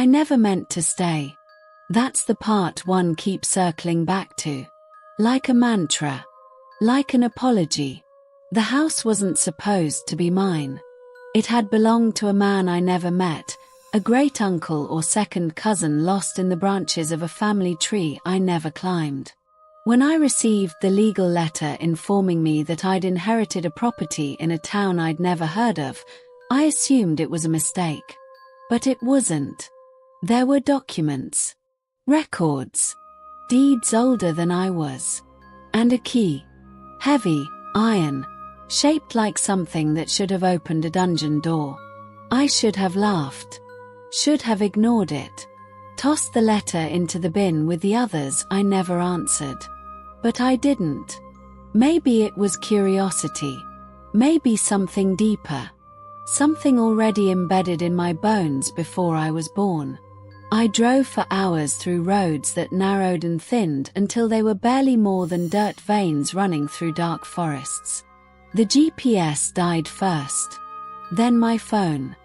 I never meant to stay. That's the part one keeps circling back to. Like a mantra. Like an apology. The house wasn't supposed to be mine. It had belonged to a man I never met, a great uncle or second cousin lost in the branches of a family tree I never climbed. When I received the legal letter informing me that I'd inherited a property in a town I'd never heard of, I assumed it was a mistake. But it wasn't. There were documents. Records. Deeds older than I was. And a key. Heavy, iron, shaped like something that should have opened a dungeon door. I should have laughed. Should have ignored it. Tossed the letter into the bin with the others I never answered. But I didn't. Maybe it was curiosity. Maybe something deeper. Something already embedded in my bones before I was born. I drove for hours through roads that narrowed and thinned until they were barely more than dirt veins running through dark forests. The GPS died first. Then my phone.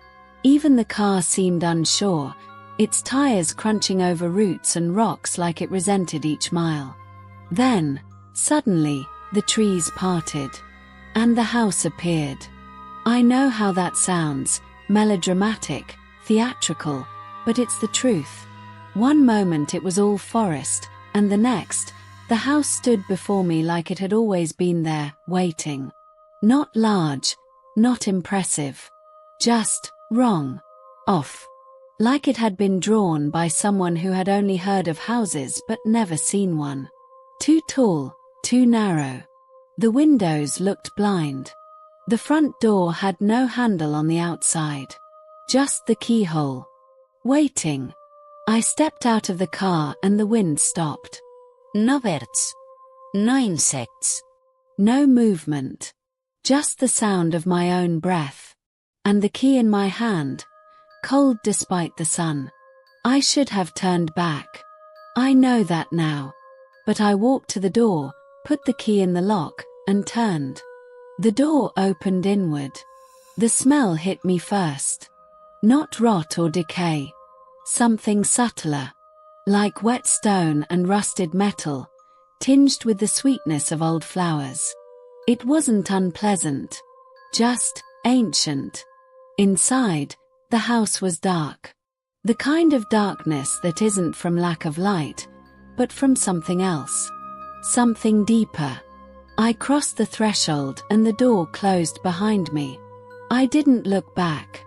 Even the car seemed unsure, its tires crunching over roots and rocks like it resented each mile. Then, suddenly, the trees parted. And the house appeared. I know how that sounds, melodramatic, theatrical, but it's the truth. One moment it was all forest, and the next, the house stood before me like it had always been there, waiting. Not large, not impressive. Just wrong. Off. Like it had been drawn by someone who had only heard of houses but never seen one. Too tall, too narrow. The windows looked blind. The front door had no handle on the outside. Just the keyhole. Waiting. I stepped out of the car and the wind stopped. No birds. No insects. No movement. Just the sound of my own breath. And the key in my hand, cold despite the sun. I should have turned back. I know that now. But I walked to the door, put the key in the lock, and turned. The door opened inward. The smell hit me first. Not rot or decay. Something subtler. Like wet stone and rusted metal, tinged with the sweetness of old flowers. It wasn't unpleasant. Just ancient. Inside, the house was dark. The kind of darkness that isn't from lack of light, but from something else. Something deeper. I crossed the threshold and the door closed behind me. I didn't look back.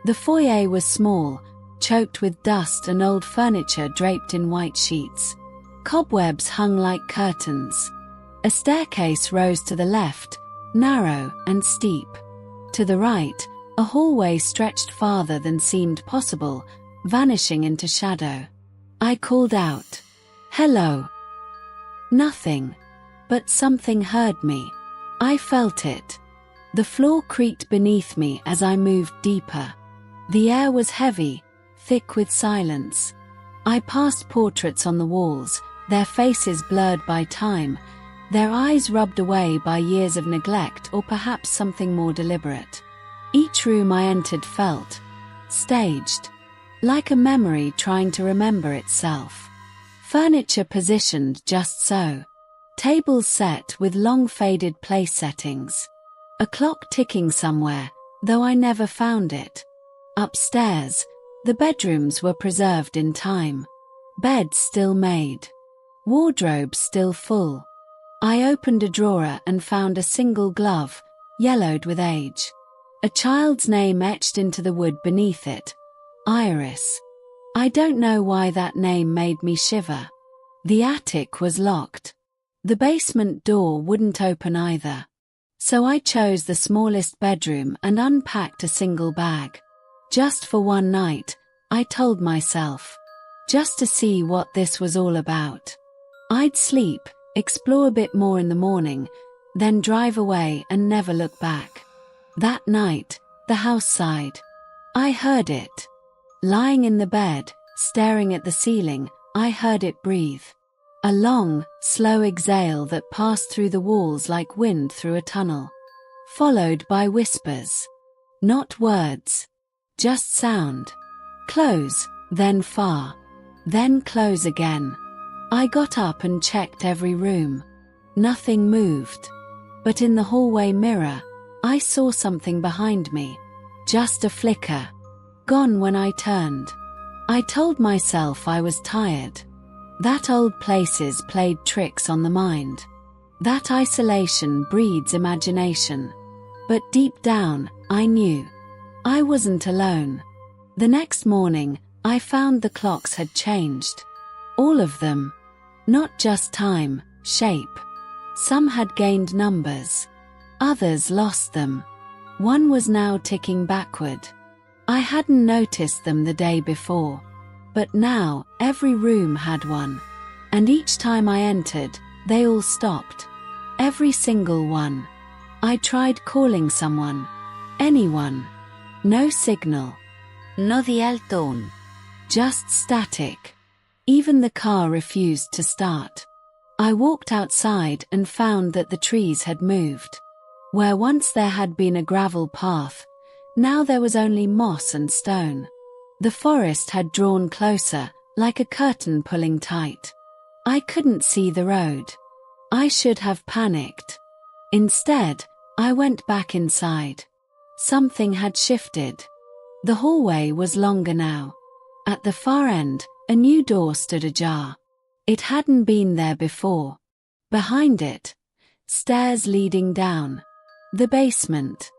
The foyer was small, choked with dust and old furniture draped in white sheets. Cobwebs hung like curtains. A staircase rose to the left, narrow and steep. To the right, a hallway stretched farther than seemed possible, vanishing into shadow. I called out, "Hello." Nothing. But something heard me. I felt it. The floor creaked beneath me as I moved deeper. The air was heavy, thick with silence. I passed portraits on the walls, their faces blurred by time, their eyes rubbed away by years of neglect or perhaps something more deliberate. Each room I entered felt staged, like a memory trying to remember itself. Furniture positioned just so. Tables set with long faded place settings. A clock ticking somewhere, though I never found it. Upstairs, the bedrooms were preserved in time. Beds still made. Wardrobes still full. I opened a drawer and found a single glove, yellowed with age. A child's name etched into the wood beneath it. Iris. I don't know why that name made me shiver. The attic was locked. The basement door wouldn't open either. So I chose the smallest bedroom and unpacked a single bag. Just for one night, I told myself. Just to see what this was all about. I'd sleep, explore a bit more in the morning, then drive away and never look back. That night, the house sighed. I heard it. Lying in the bed, staring at the ceiling, I heard it breathe. A long, slow exhale that passed through the walls like wind through a tunnel. Followed by whispers. Not words. Just sound. Close, then far, then close again. I got up and checked every room. Nothing moved. But in the hallway mirror, I saw something behind me. Just a flicker. Gone when I turned. I told myself I was tired. That old places played tricks on the mind. That isolation breeds imagination. But deep down, I knew I wasn't alone. The next morning, I found the clocks had changed. All of them. Not just time, shape. Some had gained numbers. Others lost them. One was now ticking backward. I hadn't noticed them the day before. But now, every room had one. And each time I entered, they all stopped. Every single one. I tried calling someone. Anyone. No signal. No dial tone. Just static. Even the car refused to start. I walked outside and found that the trees had moved. Where once there had been a gravel path, now there was only moss and stone. The forest had drawn closer, like a curtain pulling tight. I couldn't see the road. I should have panicked. Instead, I went back inside. Something had shifted. The hallway was longer now. At the far end, a new door stood ajar. It hadn't been there before. Behind it, stairs leading down. The basement.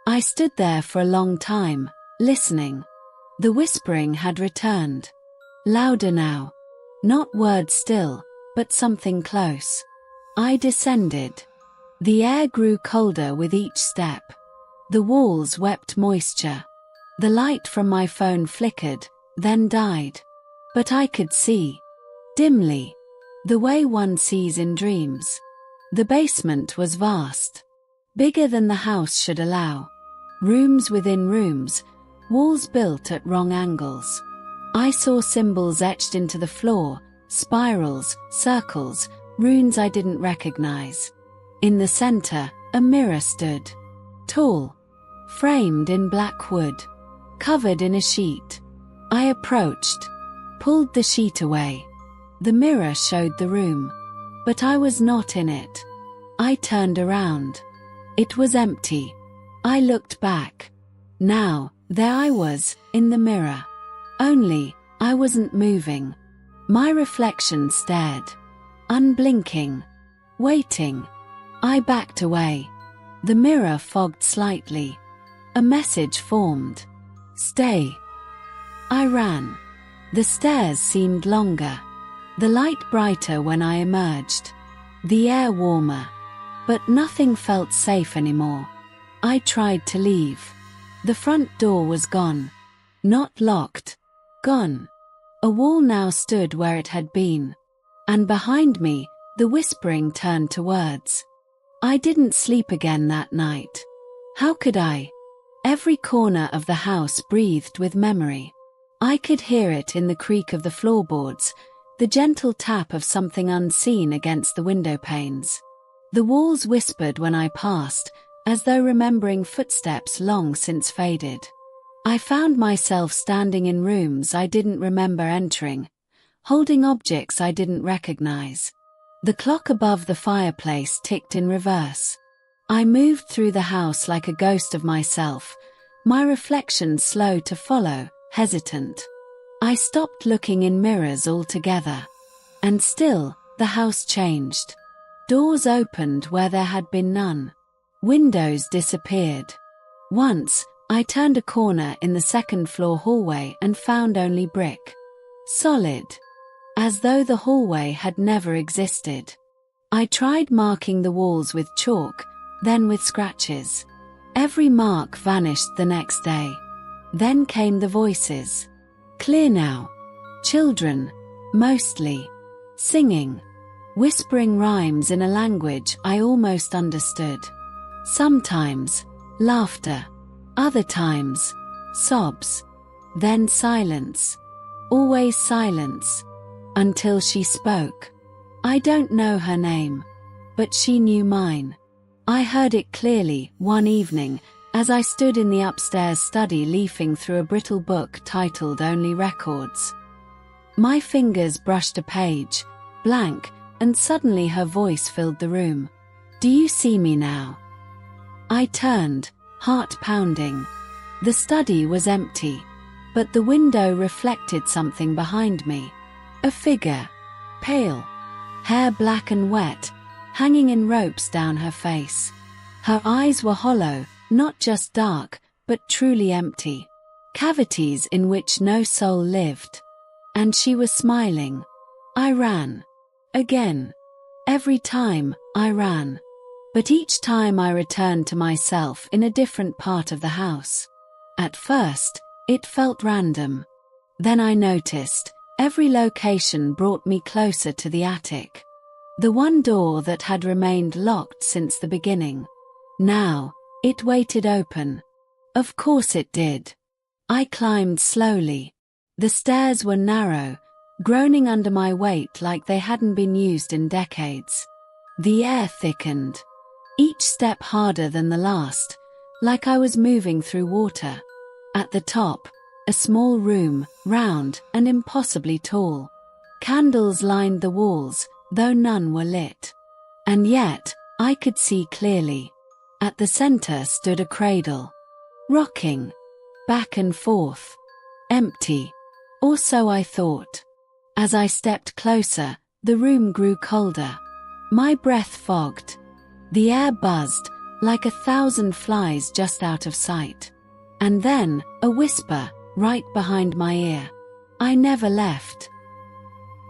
I stood there for a long time, listening. The whispering had returned. Louder now. Not words still, but something close. I descended. The air grew colder with each step. The walls wept moisture. The light from my phone flickered, then died. But I could see. Dimly. The way one sees in dreams. The basement was vast. Bigger than the house should allow. Rooms within rooms, walls built at wrong angles. I saw symbols etched into the floor, spirals, circles, runes I didn't recognize. In the center, a mirror stood. Tall. Framed in black wood. Covered in a sheet. I approached. Pulled the sheet away. The mirror showed the room. But I was not in it. I turned around. It was empty. I looked back. Now, there I was, in the mirror. Only, I wasn't moving. My reflection stared. Unblinking. Waiting. I backed away. The mirror fogged slightly. A message formed. Stay. I ran. The stairs seemed longer. The light brighter when I emerged. The air warmer. But nothing felt safe anymore. I tried to leave. The front door was gone. Not locked. Gone. A wall now stood where it had been. And behind me, the whispering turned to words. I didn't sleep again that night. How could I? Every corner of the house breathed with memory. I could hear it in the creak of the floorboards, the gentle tap of something unseen against the window panes. The walls whispered when I passed, as though remembering footsteps long since faded. I found myself standing in rooms I didn't remember entering, holding objects I didn't recognize. The clock above the fireplace ticked in reverse. I moved through the house like a ghost of myself, my reflection slow to follow, hesitant. I stopped looking in mirrors altogether. And still, the house changed. Doors opened where there had been none. Windows disappeared. Once, I turned a corner in the second-floor hallway and found only brick. Solid. As though the hallway had never existed. I tried marking the walls with chalk, then with scratches. Every mark vanished the next day. Then came the voices. Clear now. Children, mostly. Singing. Whispering rhymes in a language I almost understood. Sometimes, laughter. Other times, sobs. Then silence. Always silence. Until she spoke. I don't know her name. But she knew mine. I heard it clearly one evening, as I stood in the upstairs study leafing through a brittle book titled Only Records. My fingers brushed a page, blank, and suddenly her voice filled the room. "Do you see me now?" I turned, heart pounding. The study was empty, but the window reflected something behind me. A figure, pale, hair black and wet, hanging in ropes down her face. Her eyes were hollow, not just dark, but truly empty. Cavities in which no soul lived. And she was smiling. I ran. Again. Every time, I ran. But each time I returned to myself in a different part of the house. At first, it felt random. Then I noticed, every location brought me closer to the attic. The one door that had remained locked since the beginning. Now, it waited open. Of course it did. I climbed slowly. The stairs were narrow, groaning under my weight like they hadn't been used in decades. The air thickened. Each step harder than the last, like I was moving through water. At the top, a small room, round and impossibly tall. Candles lined the walls, though none were lit. And yet, I could see clearly. At the center stood a cradle. Rocking. Back and forth. Empty. Or so I thought. As I stepped closer, the room grew colder. My breath fogged. The air buzzed, like 1,000 flies just out of sight. And then, a whisper, right behind my ear. I never left.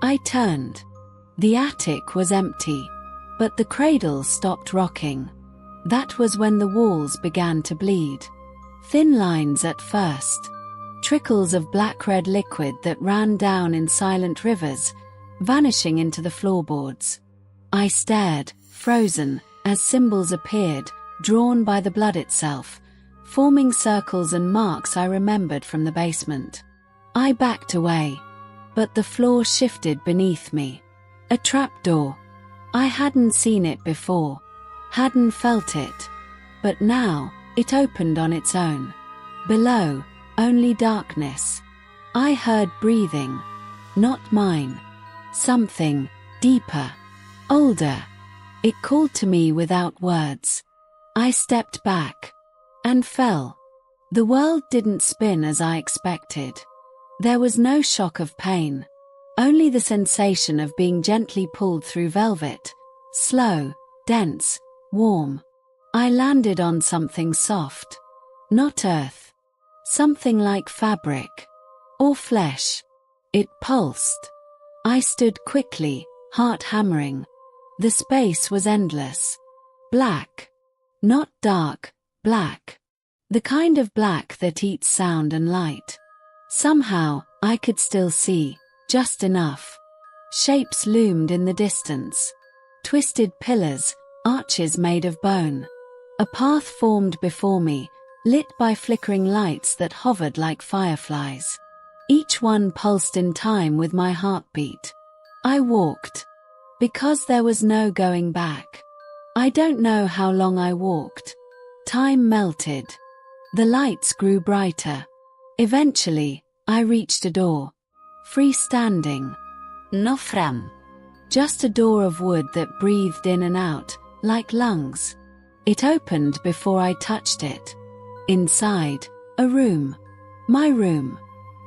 I turned. The attic was empty, but the cradle stopped rocking. That was when the walls began to bleed. Thin lines at first. Trickles of black-red liquid that ran down in silent rivers, vanishing into the floorboards. I stared, frozen, as symbols appeared, drawn by the blood itself, forming circles and marks I remembered from the basement. I backed away. But the floor shifted beneath me. A trapdoor. I hadn't seen it before. Hadn't felt it. But now, it opened on its own. Below, only darkness. I heard breathing. Not mine. Something, deeper. Older. It called to me without words. I stepped back. And fell. The world didn't spin as I expected. There was no shock of pain. Only the sensation of being gently pulled through velvet. Slow, dense, warm. I landed on something soft. Not earth. Something like fabric. Or flesh. It pulsed. I stood quickly, heart hammering. The space was endless. Black. Not dark, black. The kind of black that eats sound and light. Somehow, I could still see, just enough. Shapes loomed in the distance. Twisted pillars, arches made of bone. A path formed before me, lit by flickering lights that hovered like fireflies. Each one pulsed in time with my heartbeat. I walked. Because there was no going back. I don't know how long I walked. Time melted. The lights grew brighter. Eventually, I reached a door. Freestanding. No fram. Just a door of wood that breathed in and out, like lungs. It opened before I touched it. Inside, a room. My room.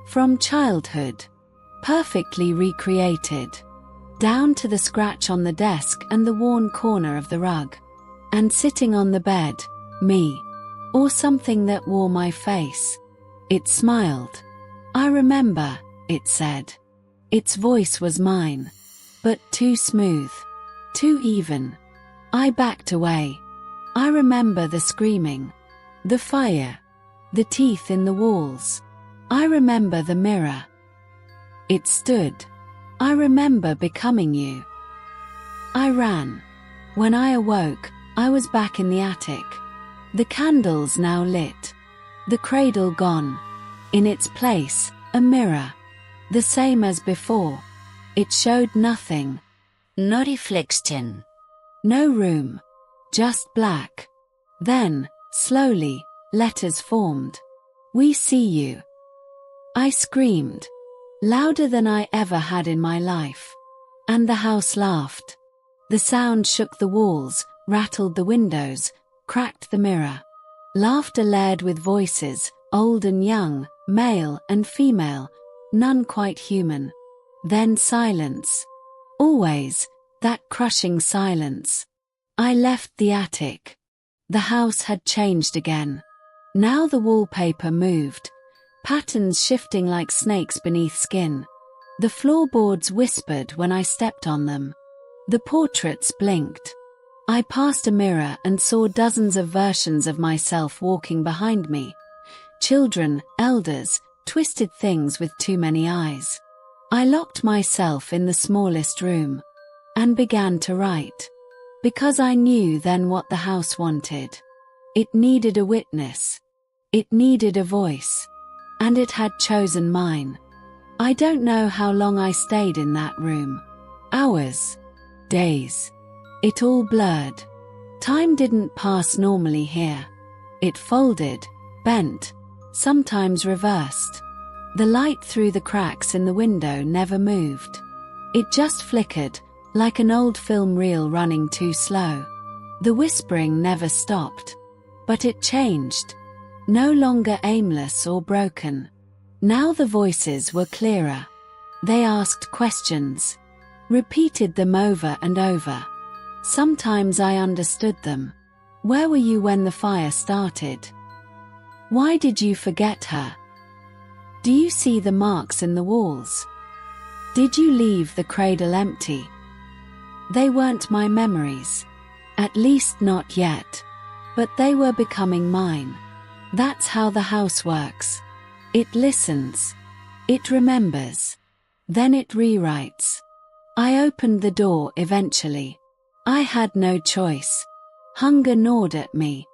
From childhood. Perfectly recreated. Down to the scratch on the desk and the worn corner of the rug. And sitting on the bed, me. Or something that wore my face. It smiled. I remember, it said. Its voice was mine. But too smooth. Too even. I backed away. I remember the screaming. The fire. The teeth in the walls. I remember the mirror. It stood. I remember becoming you. I ran. When I awoke, I was back in the attic. The candles now lit. The cradle gone. In its place, a mirror. The same as before. It showed nothing. No reflection. No room. Just black. Then, slowly, letters formed. "We see you." I screamed, louder than I ever had in my life. And the house laughed. The sound shook the walls, rattled the windows, cracked the mirror. Laughter layered with voices, old and young, male and female, none quite human. Then silence. Always, that crushing silence. I left the attic. The house had changed again. Now the wallpaper moved, patterns shifting like snakes beneath skin. The floorboards whispered when I stepped on them. The portraits blinked. I passed a mirror and saw dozens of versions of myself walking behind me. Children, elders, twisted things with too many eyes. I locked myself in the smallest room and began to write. Because I knew then what the house wanted. It needed a witness. It needed a voice. And it had chosen mine. I don't know how long I stayed in that room. Hours. Days. It all blurred. Time didn't pass normally here. It folded, bent, sometimes reversed. The light through the cracks in the window never moved. It just flickered, like an old film reel running too slow. The whispering never stopped. But it changed. No longer aimless or broken. Now the voices were clearer. They asked questions. Repeated them over and over. Sometimes I understood them. Where were you when the fire started? Why did you forget her? Do you see the marks in the walls? Did you leave the cradle empty? They weren't my memories. At least not yet. But they were becoming mine. That's how the house works. It listens. It remembers. Then it rewrites. I opened the door eventually. I had no choice. Hunger gnawed at me.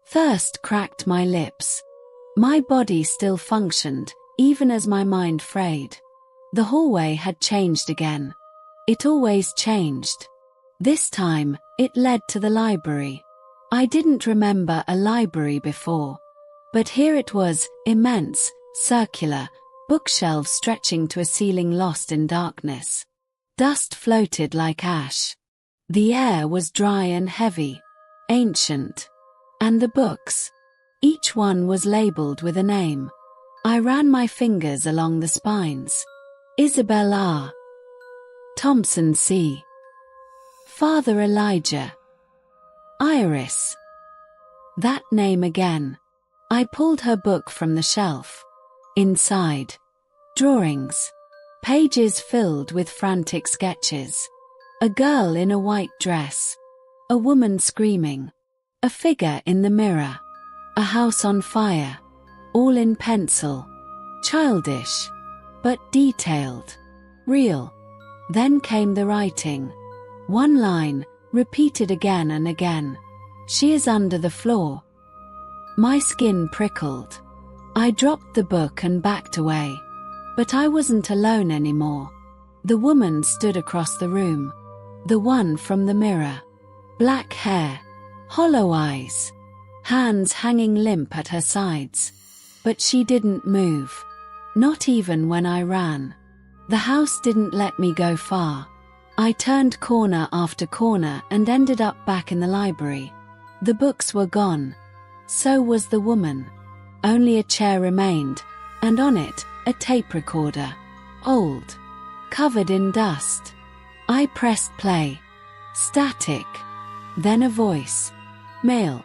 Thirst cracked my lips. My body still functioned, even as my mind frayed. The hallway had changed again. It always changed. This time, it led to the library. I didn't remember a library before. But here it was, immense, circular, bookshelves stretching to a ceiling lost in darkness. Dust floated like ash. The air was dry and heavy, ancient. And the books. Each one was labeled with a name. I ran my fingers along the spines. Isabel R. Thompson C. Father Elijah. Iris. That name again. I pulled her book from the shelf. Inside. Drawings. Pages filled with frantic sketches. A girl in a white dress. A woman screaming. A figure in the mirror. A house on fire. All in pencil. Childish. But detailed. Real. Then came the writing. One line, repeated again and again. She is under the floor. My skin prickled. I dropped the book and backed away. But I wasn't alone anymore. The woman stood across the room. The one from the mirror. Black hair. Hollow eyes. Hands hanging limp at her sides. But she didn't move. Not even when I ran. The house didn't let me go far. I turned corner after corner and ended up back in the library. The books were gone. So was the woman. Only a chair remained, and on it, a tape recorder. Old. Covered in dust. I pressed play. Static. Then a voice. Male.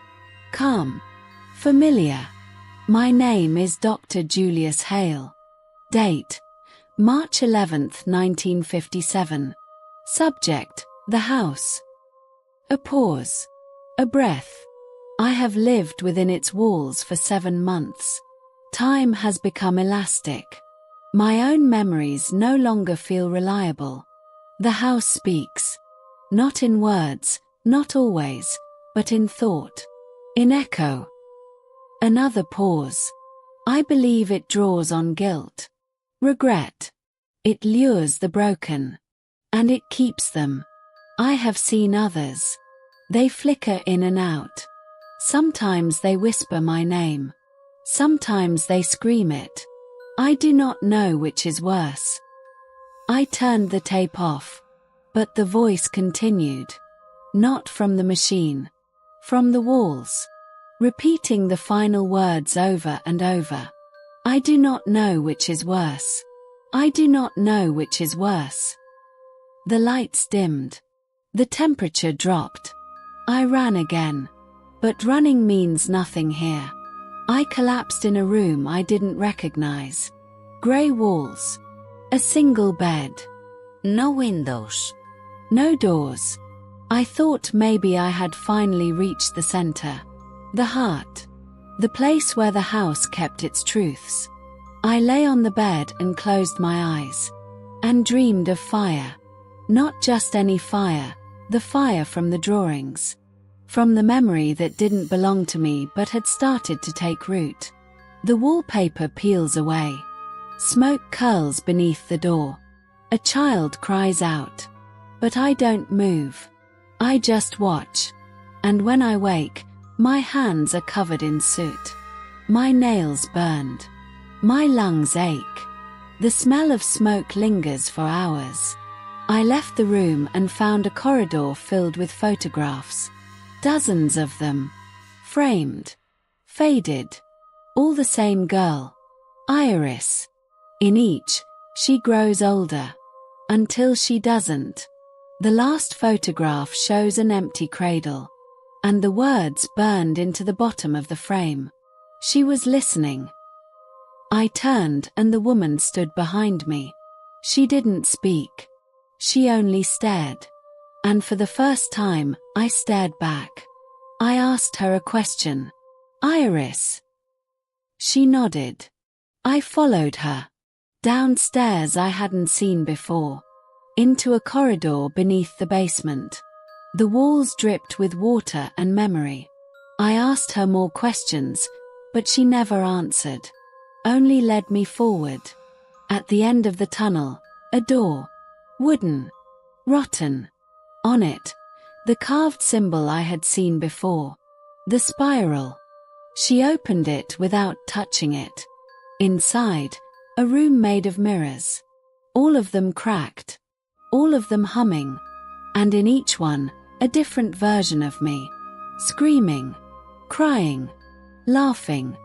Calm. Familiar. My name is Dr. Julius Hale. Date. March 11th, 1957. Subject. The house. A pause. A breath. I have lived within its walls for 7 months. Time has become elastic. My own memories no longer feel reliable. The house speaks. Not in words, not always, but in thought. In echo. Another pause. I believe it draws on guilt. Regret. It lures the broken. And it keeps them. I have seen others. They flicker in and out. Sometimes they whisper my name. Sometimes they scream it. I do not know which is worse. I turned the tape off, but the voice continued. Not from the machine. From the walls. Repeating the final words over and over. I do not know which is worse. I do not know which is worse. The lights dimmed. The temperature dropped. I ran again. But running means nothing here. I collapsed in a room I didn't recognize. Grey walls. A single bed. No windows. No doors. I thought maybe I had finally reached the center. The heart. The place where the house kept its truths. I lay on the bed and closed my eyes. And dreamed of fire. Not just any fire, the fire from the drawings. From the memory that didn't belong to me but had started to take root. The wallpaper peels away. Smoke curls beneath the door. A child cries out. But I don't move. I just watch. And when I wake, my hands are covered in soot. My nails burned. My lungs ache. The smell of smoke lingers for hours. I left the room and found a corridor filled with photographs. Dozens of them. Framed. Faded. All the same girl. Iris. In each, she grows older. Until she doesn't. The last photograph shows an empty cradle. And the words burned into the bottom of the frame. She was listening. I turned and the woman stood behind me. She didn't speak. She only stared. And for the first time, I stared back. I asked her a question. Iris. She nodded. I followed her. Downstairs I hadn't seen before. Into a corridor beneath the basement. The walls dripped with water and memory. I asked her more questions, but she never answered. Only led me forward. At the end of the tunnel, a door. Wooden. Rotten. On it, the carved symbol I had seen before. The spiral. She opened it without touching it. Inside, a room made of mirrors. All of them cracked. All of them humming. And in each one, a different version of me. Screaming. Crying. Laughing.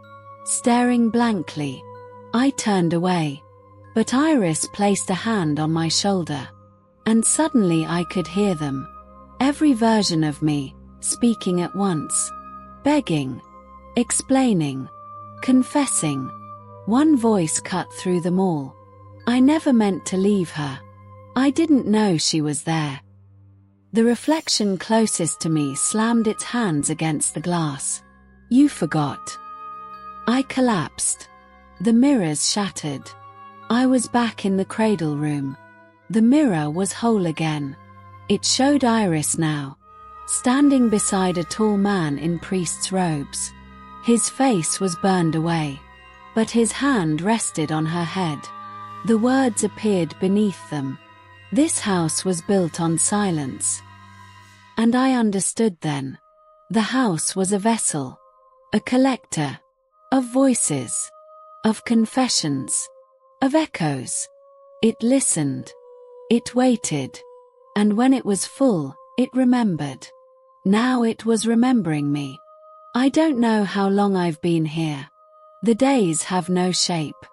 Staring blankly. I turned away. But Iris placed a hand on my shoulder. And suddenly I could hear them. Every version of me, speaking at once. Begging. Explaining. Confessing. One voice cut through them all. I never meant to leave her. I didn't know she was there. The reflection closest to me slammed its hands against the glass. You forgot. I collapsed. The mirrors shattered. I was back in the cradle room. The mirror was whole again. It showed Iris now, standing beside a tall man in priest's robes. His face was burned away, but his hand rested on her head. The words appeared beneath them. This house was built on silence. And I understood then. The house was a vessel, a collector, of voices, of confessions, of echoes. It listened. It waited. And when it was full, it remembered. Now it was remembering me. I don't know how long I've been here. The days have no shape.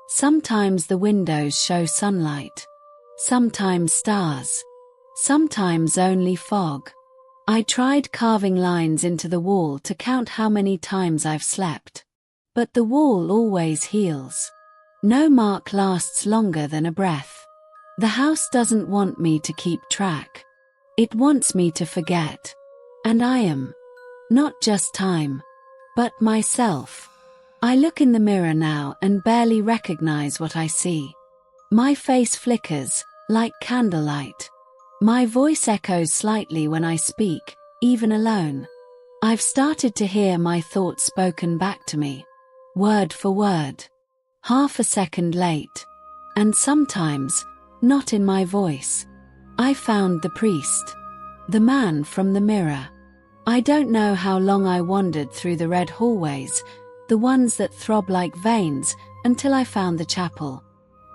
Sometimes the windows show sunlight. Sometimes stars. Sometimes only fog. I tried carving lines into the wall to count how many times I've slept. But the wall always heals. No mark lasts longer than a breath. The house doesn't want me to keep track. It wants me to forget. And I am. Not just time. But myself. I look in the mirror now and barely recognize what I see. My face flickers, like candlelight. My voice echoes slightly when I speak, even alone. I've started to hear my thoughts spoken back to me. Word for word. Half a second late. And sometimes, not in my voice. I found the priest. The man from the mirror. I don't know how long I wandered through the red hallways, the ones that throb like veins, until I found the chapel.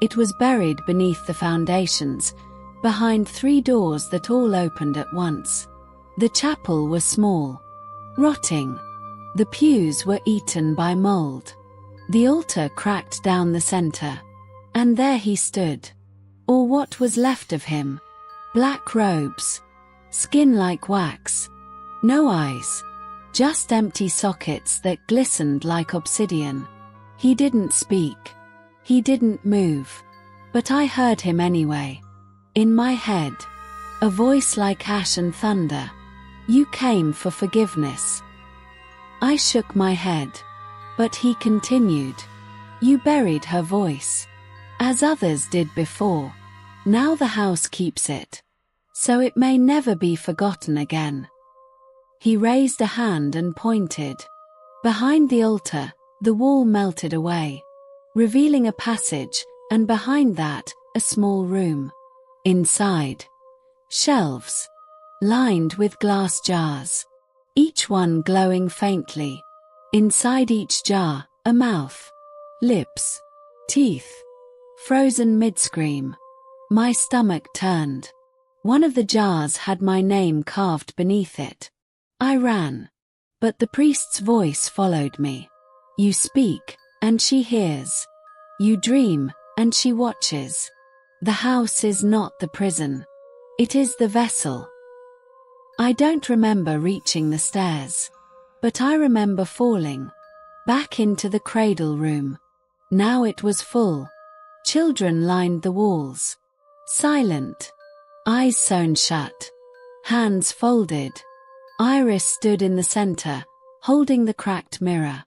It was buried beneath the foundations, behind 3 doors that all opened at once. The chapel was small, rotting. The pews were eaten by mold. The altar cracked down the center. And there he stood. Or what was left of him. Black robes. Skin like wax. No eyes. Just empty sockets that glistened like obsidian. He didn't speak. He didn't move. But I heard him anyway. In my head. A voice like ash and thunder. You came for forgiveness. I shook my head. But he continued. You buried her voice. As others did before. Now the house keeps it. So it may never be forgotten again. He raised a hand and pointed. Behind the altar, the wall melted away, revealing a passage, and behind that, a small room. Inside, shelves, lined with glass jars, each one glowing faintly. Inside each jar, a mouth, lips, teeth, frozen mid-scream. My stomach turned. One of the jars had my name carved beneath it. I ran. But the priest's voice followed me. You speak, and she hears. You dream, and she watches. The house is not the prison. It is the vessel. I don't remember reaching the stairs. But I remember falling. Back into the cradle room. Now it was full. Children lined the walls. Silent. Eyes sewn shut. Hands folded. Iris stood in the center, holding the cracked mirror.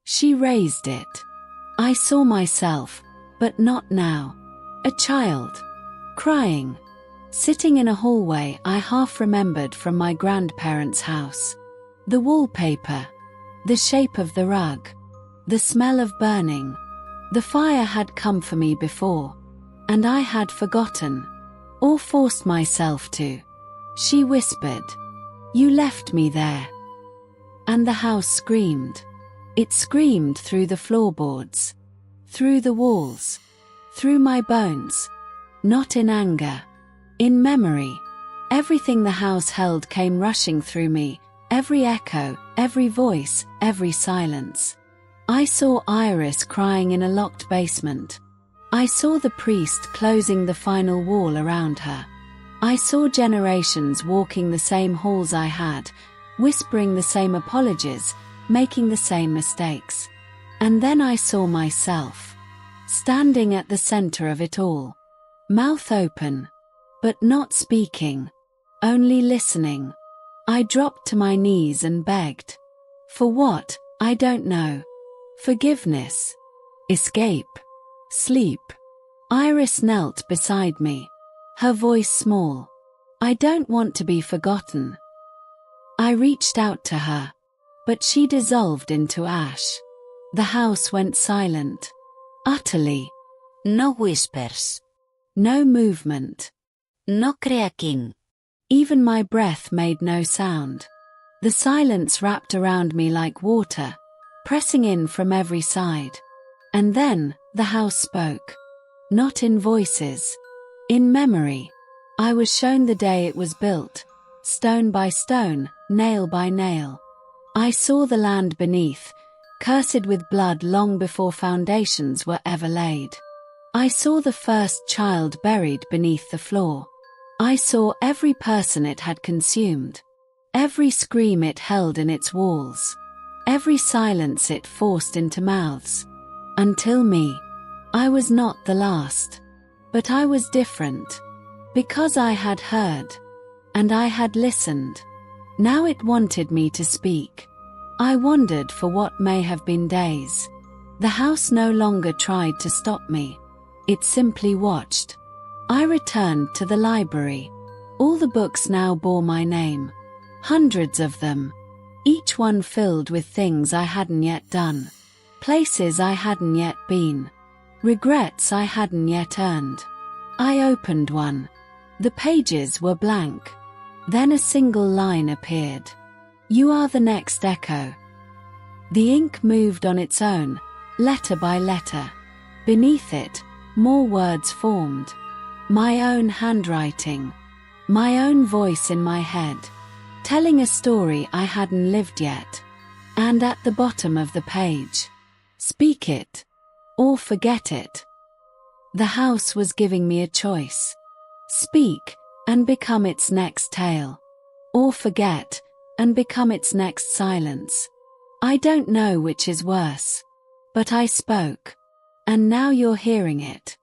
She raised it. I saw myself, but not now. A child. Crying. Sitting in a hallway I half remembered from my grandparents' house. The wallpaper. The shape of the rug. The smell of burning. The fire had come for me before. And I had forgotten. Or forced myself to. She whispered. You left me there. And the house screamed. It screamed through the floorboards. Through the walls. Through my bones. Not in anger. In memory. Everything the house held came rushing through me. Every echo, every voice, every silence. I saw Iris crying in a locked basement. I saw the priest closing the final wall around her. I saw generations walking the same halls I had, whispering the same apologies, making the same mistakes. And then I saw myself, standing at the center of it all. Mouth open, but not speaking, only listening. I dropped to my knees and begged. For what, I don't know. Forgiveness. Escape. Sleep. Iris knelt beside me. Her voice small. I don't want to be forgotten. I reached out to her. But she dissolved into ash. The house went silent. Utterly. No whispers. No movement. No cracking. Even my breath made no sound. The silence wrapped around me like water, pressing in from every side. And then, the house spoke. Not in voices. In memory. I was shown the day it was built, stone by stone, nail by nail. I saw the land beneath, cursed with blood long before foundations were ever laid. I saw the first child buried beneath the floor. I saw every person it had consumed, every scream it held in its walls, every silence it forced into mouths. Until me. I was not the last. But I was different. Because I had heard. And I had listened. Now it wanted me to speak. I wandered for what may have been days. The house no longer tried to stop me. It simply watched. I returned to the library. All the books now bore my name. Hundreds of them. Each one filled with things I hadn't yet done. Places I hadn't yet been. Regrets I hadn't yet earned. I opened one. The pages were blank. Then a single line appeared. You are the next echo. The ink moved on its own, letter by letter. Beneath it, more words formed. My own handwriting. My own voice in my head. Telling a story I hadn't lived yet. And at the bottom of the page. Speak it. Or forget it. The house was giving me a choice. Speak, and become its next tale. Or forget, and become its next silence. I don't know which is worse. But I spoke. And now you're hearing it.